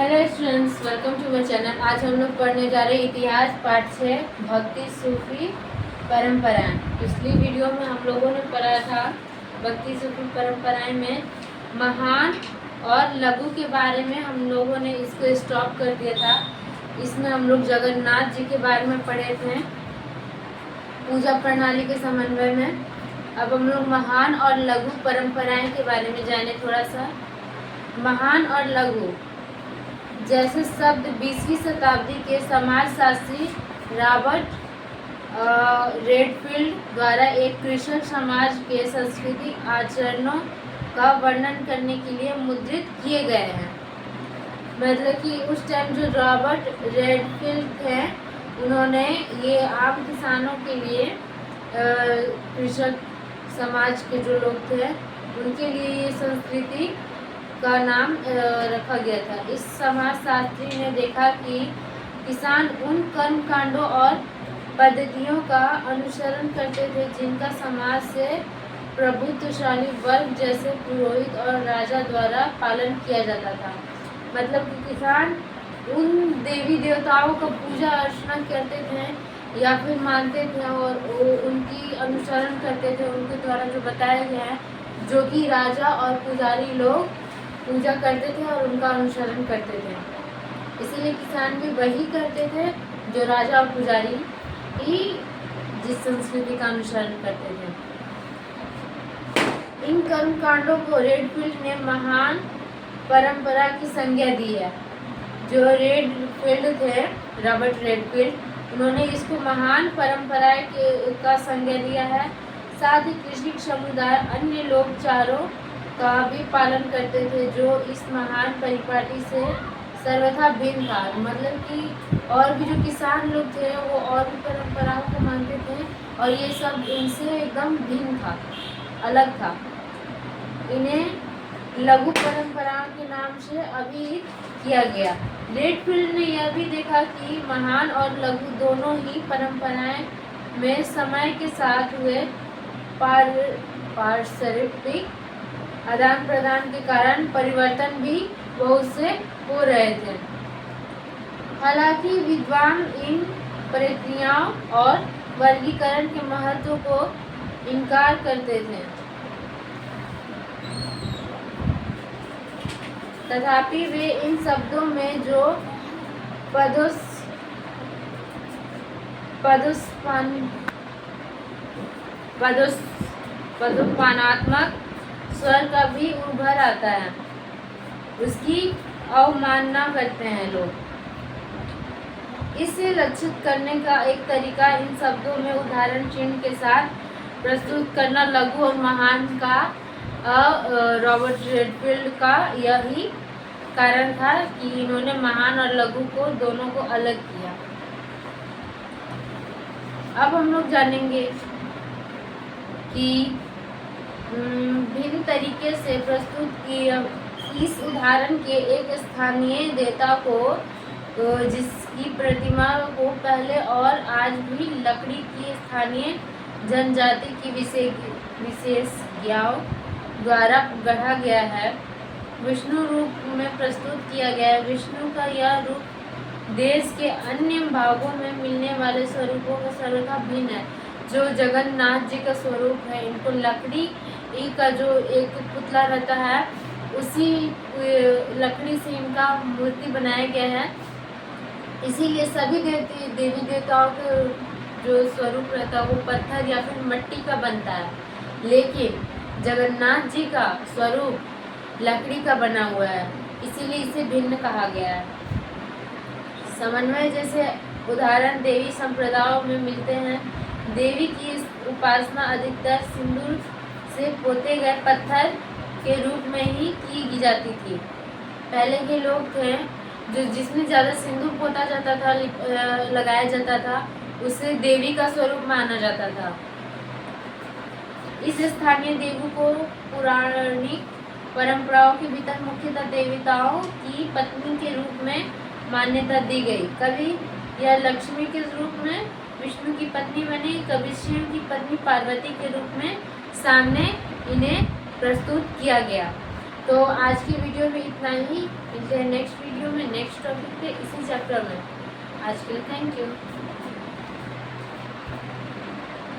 Hello students, welcome to my channel. आज हम लोग पढ़ने जा रहे हैं इतिहास पाठ 6 भक्ति सूफी परंपराएं। पिछली वीडियो में हम लोगों ने पढ़ा था भक्ति सूफी परंपराएं में महान और लघु के बारे में। हम लोगों ने इसको स्टॉप कर दिया था। इसमें हम लोग जगन्नाथ जी के बारे में पढ़े थे, पूजा प्रणाली के समन्वय में। अब हम लोग महान और लघु परंपराएं के बारे में जाने थोड़ा सा। महान और लघु जैसे शब्द 20वीं शताब्दी के समाजशास्त्री रॉबर्ट रेडफील्ड द्वारा एक कृषक समाज के सांस्कृतिक आचरणों का वर्णन करने के लिए मुद्रित किए गए हैं। मतलब कि उस टाइम जो रॉबर्ट रेडफील्ड थे, उन्होंने ये आम किसानों के लिए, कृषक समाज के जो लोग थे उनके लिए ये संस्कृति का नाम रखा गया था। इस समाजशास्त्री ने देखा कि किसान उन कर्मकांडों और पद्धतियों का अनुसरण करते थे जिनका समाज से प्रभुत्वशाली वर्ग जैसे पुरोहित और राजा द्वारा पालन किया जाता था। मतलब कि किसान उन देवी देवताओं का पूजा अर्चना करते थे या फिर मानते थे और उनकी अनुसरण करते थे, उनके द्वारा जो बताया गया है, जो कि राजा और पुजारी लोग पूजा करते थे और उनका अनुसरण करते थे। इसीलिए किसान भी वही करते थे जो राजा और पुजारी ही जिस संस्कृति का अनुसरण करते थे। इन कर्मकांडों को रेडफील्ड ने महान परंपरा की संज्ञा दी है। जो रेडफील्ड थे, रॉबर्ट रेडफील्ड, उन्होंने इसको महान परंपरा का संज्ञा दिया है। साथ ही कृषि समुदाय अन्य लोग चारों का भी पालन करते थे जो इस महान परिपाटी से सर्वथा भिन्न था। मतलब कि और भी जो किसान लोग थे वो और भी परंपराओं को मानते थे और ये सब इनसे एकदम भिन्न था, अलग था। इन्हें लघु परंपराओं के नाम से अभिहित किया गया। रेडफील्ड ने यह भी देखा कि महान और लघु दोनों ही परंपराएं में समय के साथ हुए पारस्परिक आदान प्रदान के कारण परिवर्तन भी बहुत से हो रहे थे। हालांकि विद्वान इन प्रक्रियाओं और वर्गीकरण के महत्व को इनकार करते थे, तथापि वे इन शब्दों में जो पदोत्पानात्मक स्वर का भी उभर आता है, उसकी अवमानना करते हैं लोग। इसे लक्षित करने का एक तरीका इन शब्दों में उदाहरण चिन्ह के साथ प्रस्तुत करना लघु और महान का रॉबर्ट रेडफील्ड का यही कारण था कि इन्होंने महान और लघु को दोनों को अलग किया। अब हम लोग जानेंगे कि भिन्न तरीके से प्रस्तुत किया इस उदाहरण के एक स्थानीय देवता को, जिसकी प्रतिमा को पहले और आज भी लकड़ी की स्थानीय जनजाति की विशेषज्ञों द्वारा गढ़ा गया है, विष्णु रूप में प्रस्तुत किया गया है। विष्णु का यह रूप देश के अन्य भागों में मिलने वाले स्वरूपों का सर्वथा भिन्न है। जो जगन्नाथ जी का स्वरूप है, इनको लकड़ी का जो एक पुतला रहता है, उसी लकड़ी से इनका मूर्ति बनाया गया है। इसीलिए सभी देवी देवताओं का जो स्वरूप रहता है वो पत्थर या फिर मिट्टी का बनता है, लेकिन जगन्नाथ जी का स्वरूप लकड़ी का बना हुआ है, इसीलिए इसे भिन्न कहा गया है। समन्वय जैसे उदाहरण देवी संप्रदायों में मिलते हैं। देवी की उपासना अधिकतर सिंदूर से पोते गए पत्थर के रूप में ही की जाती थी। पहले के लोग थे जो जिसमें ज़्यादा सिंदूर पोता जाता था, लगाया जाता था, उसे देवी का स्वरूप माना जाता था। इस स्थानीय देवी को पौराणिक परंपराओं के भीतर मुख्यतः देवताओं की पत्नी के रूप में मान्यता दी गई। कभी यह लक्ष्मी के रूप में विष्णु की पत्नी बनी, कभी शिव की पत्नी पार्वती के रूप में सामने इन्हें प्रस्तुत किया गया। तो आज की वीडियो में इतना ही, मिलते हैं नेक्स्ट वीडियो में नेक्स्ट टॉपिक पे इसी चैप्टर में। आज के लिए थैंक यू।